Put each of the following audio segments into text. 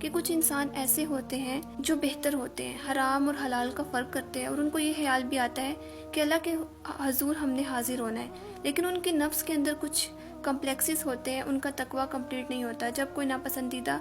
کہ کچھ انسان ایسے ہوتے ہیں جو بہتر ہوتے ہیں، حرام اور حلال کا فرق کرتے ہیں، اور ان کو یہ خیال بھی آتا ہے کہ اللہ کے حضور ہم نے حاضر ہونا ہے، لیکن ان کے نفس کے اندر کچھ کمپلیکسز ہوتے ہیں، ان کا تقوی کمپلیٹ نہیں ہوتا۔ جب کوئی ناپسندیدہ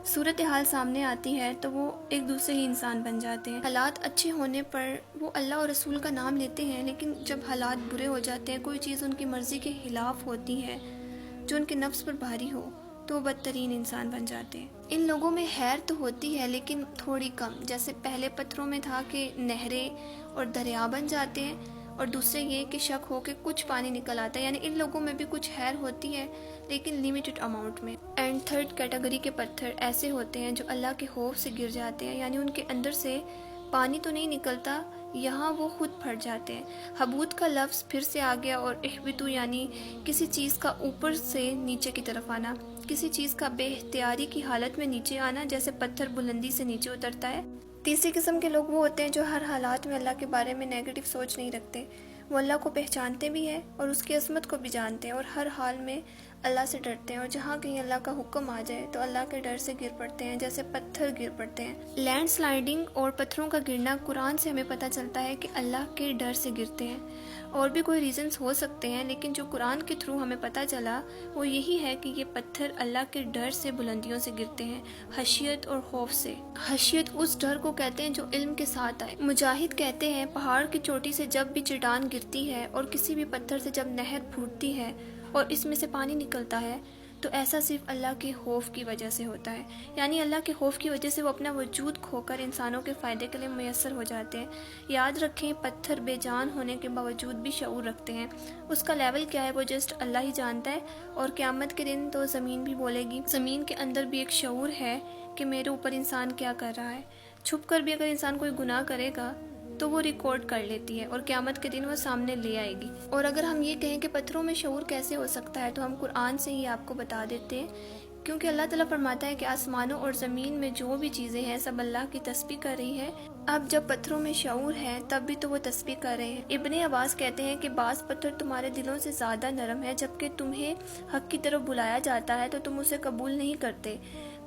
صورتحال سامنے آتی ہے تو وہ ایک دوسرے ہی انسان بن جاتے ہیں۔ حالات اچھے ہونے پر وہ اللہ اور رسول کا نام لیتے ہیں، لیکن جب حالات برے ہو جاتے ہیں، کوئی چیز ان کی مرضی کے خلاف ہوتی ہے جو ان کے نفس پر بھاری ہو، تو وہ بدترین انسان بن جاتے ہیں۔ ان لوگوں میں خیر تو ہوتی ہے لیکن تھوڑی کم، جیسے پہلے پتھروں میں تھا کہ نہریں اور دریا بن جاتے ہیں، اور دوسرے یہ کہ شک ہو کہ کچھ پانی نکل آتا ہے، یعنی ان لوگوں میں بھی کچھ خیر ہوتی ہے لیکن لیمیٹڈ اماؤنٹ میں۔ اینڈ تھرڈ کیٹیگری کے پتھر ایسے ہوتے ہیں جو اللہ کے خوف سے گر جاتے ہیں، یعنی ان کے اندر سے پانی تو نہیں نکلتا، یہاں وہ خود پھٹ جاتے ہیں۔ حبوط کا لفظ پھر سے آ گیا، اور احبطوا یعنی کسی چیز کا اوپر سے نیچے کی طرف آنا، کسی چیز کا بے اختیاری کی حالت میں نیچے آنا، جیسے پتھر بلندی سے نیچے اترتا ہے۔ تیسری قسم کے لوگ وہ ہوتے ہیں جو ہر حالات میں اللہ کے بارے میں نیگیٹو سوچ نہیں رکھتے، وہ اللہ کو پہچانتے بھی ہیں اور اس کی عظمت کو بھی جانتے ہیں، اور ہر حال میں اللہ سے ڈرتے ہیں، اور جہاں کہیں اللہ کا حکم آ جائے تو اللہ کے ڈر سے گر پڑتے ہیں، جیسے پتھر گر پڑتے ہیں۔ لینڈ سلائڈنگ اور پتھروں کا گرنا قرآن سے ہمیں پتہ چلتا ہے کہ اللہ کے ڈر سے گرتے ہیں۔ اور بھی کوئی ریزنز ہو سکتے ہیں، لیکن جو قرآن کے تھرو ہمیں پتہ چلا وہ یہی ہے کہ یہ پتھر اللہ کے ڈر سے بلندیوں سے گرتے ہیں، خشیت اور خوف سے۔ خشیت اس ڈر کو کہتے ہیں جو علم کے ساتھ آئے۔ مجاہد کہتے ہیں پہاڑ کی چوٹی سے جب بھی چٹان گرتی ہے اور کسی بھی پتھر سے جب نہر پھوٹتی ہے اور اس میں سے پانی نکلتا ہے تو ایسا صرف اللہ کے خوف کی وجہ سے ہوتا ہے، یعنی اللہ کے خوف کی وجہ سے وہ اپنا وجود کھو کر انسانوں کے فائدے کے لیے میسر ہو جاتے ہیں۔ یاد رکھیں پتھر بے جان ہونے کے باوجود بھی شعور رکھتے ہیں، اس کا لیول کیا ہے وہ جسٹ اللہ ہی جانتا ہے، اور قیامت کے دن تو زمین بھی بولے گی۔ زمین کے اندر بھی ایک شعور ہے کہ میرے اوپر انسان کیا کر رہا ہے۔ چھپ کر بھی اگر انسان کوئی گناہ کرے گا تو وہ ریکارڈ کر لیتی ہے اور قیامت کے دن وہ سامنے لے آئے گی۔ اور اگر ہم یہ کہیں کہ پتھروں میں شعور کیسے ہو سکتا ہے تو ہم قرآن سے ہی آپ کو بتا دیتے ہیں، کیونکہ اللہ تعالیٰ فرماتا ہے کہ آسمانوں اور زمین میں جو بھی چیزیں ہیں سب اللہ کی تسبیح کر رہی ہے۔ اب جب پتھروں میں شعور ہے تب بھی تو وہ تسبیح کر رہے ہیں۔ ابن عباس کہتے ہیں کہ بعض پتھر تمہارے دلوں سے زیادہ نرم ہے، جبکہ تمہیں حق کی طرف بلایا جاتا ہے تو تم اسے قبول نہیں کرتے۔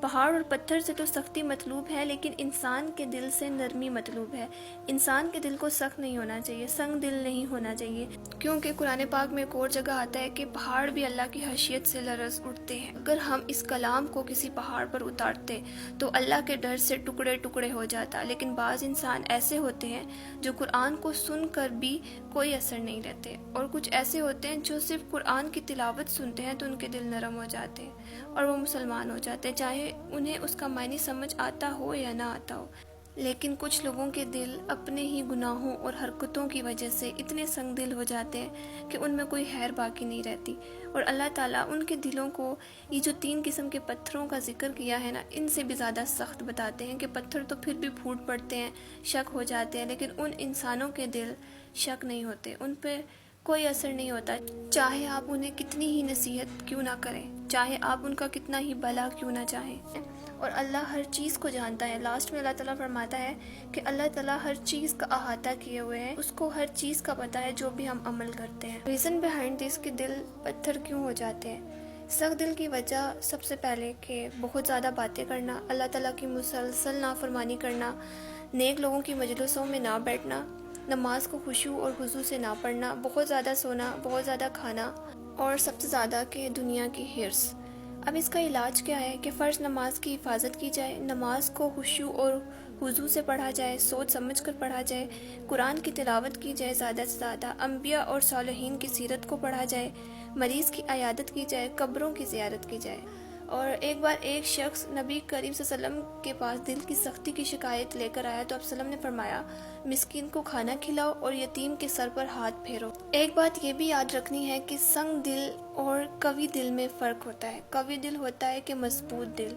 پہاڑ اور پتھر سے تو سختی مطلوب ہے، لیکن انسان کے دل سے نرمی مطلوب ہے۔ انسان کے دل کو سخت نہیں ہونا چاہیے، سنگ دل نہیں ہونا چاہیے، کیونکہ قرآن پاک میں ایک اور جگہ آتا ہے کہ پہاڑ بھی اللہ کی خشیت سے لرز اٹھتے ہیں۔ اگر ہم اس کلام کو کسی پہاڑ پر اتارتے تو اللہ کے ڈر سے ٹکڑے ٹکڑے ہو جاتا، لیکن بعض انسان ایسے ہوتے ہیں جو قرآن کو سن کر بھی کوئی اثر نہیں لیتے، اور کچھ ایسے ہوتے ہیں جو صرف قرآن کی تلاوت سنتے ہیں تو ان کے دل نرم ہو جاتے ہیں اور وہ مسلمان ہو جاتے ہیں، چاہے انہیں اس کا معنی سمجھ آتا ہو یا نہ آتا ہو۔ لیکن کچھ لوگوں کے دل اپنے ہی گناہوں اور حرکتوں کی وجہ سے اتنے سنگ دل ہو جاتے ہیں کہ ان میں کوئی خیر باقی نہیں رہتی، اور اللہ تعالیٰ ان کے دلوں کو یہ جو 3 قسم کے پتھروں کا ذکر کیا ہے نا، ان سے بھی زیادہ سخت بتاتے ہیں کہ پتھر تو پھر بھی پھوٹ پڑتے ہیں، شک ہو جاتے ہیں، لیکن ان انسانوں کے دل شک نہیں ہوتے، ان پہ کوئی اثر نہیں ہوتا، چاہے آپ انہیں کتنی ہی نصیحت کیوں نہ کریں، چاہے آپ ان کا کتنا ہی بھلا کیوں نہ چاہیں۔ اور اللہ ہر چیز کو جانتا ہے۔ لاسٹ میں اللہ تعالیٰ فرماتا ہے کہ اللہ تعالیٰ ہر چیز کا احاطہ کیے ہوئے ہیں، اس کو ہر چیز کا پتہ ہے جو بھی ہم عمل کرتے ہیں۔ ریزن بیہائنڈ دس کہ دل پتھر کیوں ہو جاتے ہیں۔ سخت دل کی وجہ سب سے پہلے کہ بہت زیادہ باتیں کرنا، اللہ تعالیٰ کی مسلسل نافرمانی کرنا، نیک لوگوں کی مجلسوں میں نہ بیٹھنا، نماز کو خشوع اور خضوع سے نہ پڑھنا، بہت زیادہ سونا، بہت زیادہ کھانا، اور سب سے زیادہ کہ دنیا کی حرص۔ اب اس کا علاج کیا ہے کہ فرض نماز کی حفاظت کی جائے، نماز کو خشوع اور خضوع سے پڑھا جائے، سوچ سمجھ کر پڑھا جائے، قرآن کی تلاوت کی جائے زیادہ سے زیادہ، انبیاء اور صالحین کی سیرت کو پڑھا جائے، مریض کی عیادت کی جائے، قبروں کی زیارت کی جائے۔ اور ایک بار ایک شخص نبی کریم صلی اللہ علیہ وسلم کے پاس دل کی سختی کی شکایت لے کر آیا تو آپ صلی اللہ علیہ وسلم نے فرمایا مسکین کو کھانا کھلاؤ اور یتیم کے سر پر ہاتھ پھیرو۔ ایک بات یہ بھی یاد رکھنی ہے کہ سنگ دل اور قوی دل میں فرق ہوتا ہے۔ قوی دل ہوتا ہے کہ مضبوط دل،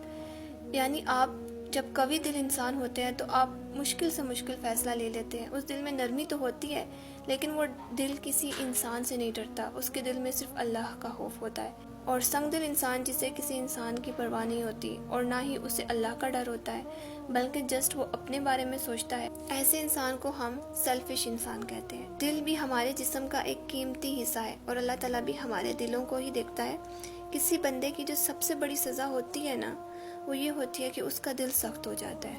یعنی آپ جب قوی دل انسان ہوتے ہیں تو آپ مشکل سے مشکل فیصلہ لے لیتے ہیں، اس دل میں نرمی تو ہوتی ہے لیکن وہ دل کسی انسان سے نہیں ڈرتا، اس کے دل میں صرف اللہ کا خوف ہوتا ہے۔ اور سنگ دل انسان جسے کسی انسان کی پرواہ نہیں ہوتی اور نہ ہی اسے اللہ کا ڈر ہوتا ہے بلکہ جسٹ وہ اپنے بارے میں سوچتا ہے، ایسے انسان کو ہم سیلفش انسان کہتے ہیں۔ دل بھی ہمارے جسم کا ایک قیمتی حصہ ہے اور اللہ تعالیٰ بھی ہمارے دلوں کو ہی دیکھتا ہے۔ کسی بندے کی جو سب سے بڑی سزا ہوتی ہے نا وہ یہ ہوتی ہے کہ اس کا دل سخت ہو جاتا ہے،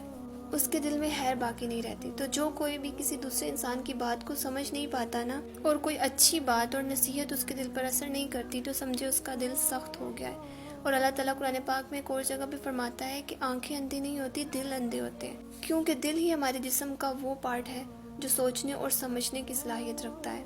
اس کے دل میں خیر باقی نہیں رہتی۔ تو جو کوئی بھی کسی دوسرے انسان کی بات کو سمجھ نہیں پاتا نا، اور کوئی اچھی بات اور نصیحت اس کے دل پر اثر نہیں کرتی، تو سمجھے اس کا دل سخت ہو گیا ہے۔ اور اللہ تعالیٰ قرآن پاک میں ایک اور جگہ پہ فرماتا ہے کہ آنکھیں اندھی نہیں ہوتی، دل اندھے ہوتے ہیں، کیونکہ دل ہی ہمارے جسم کا وہ پارٹ ہے جو سوچنے اور سمجھنے کی صلاحیت رکھتا ہے۔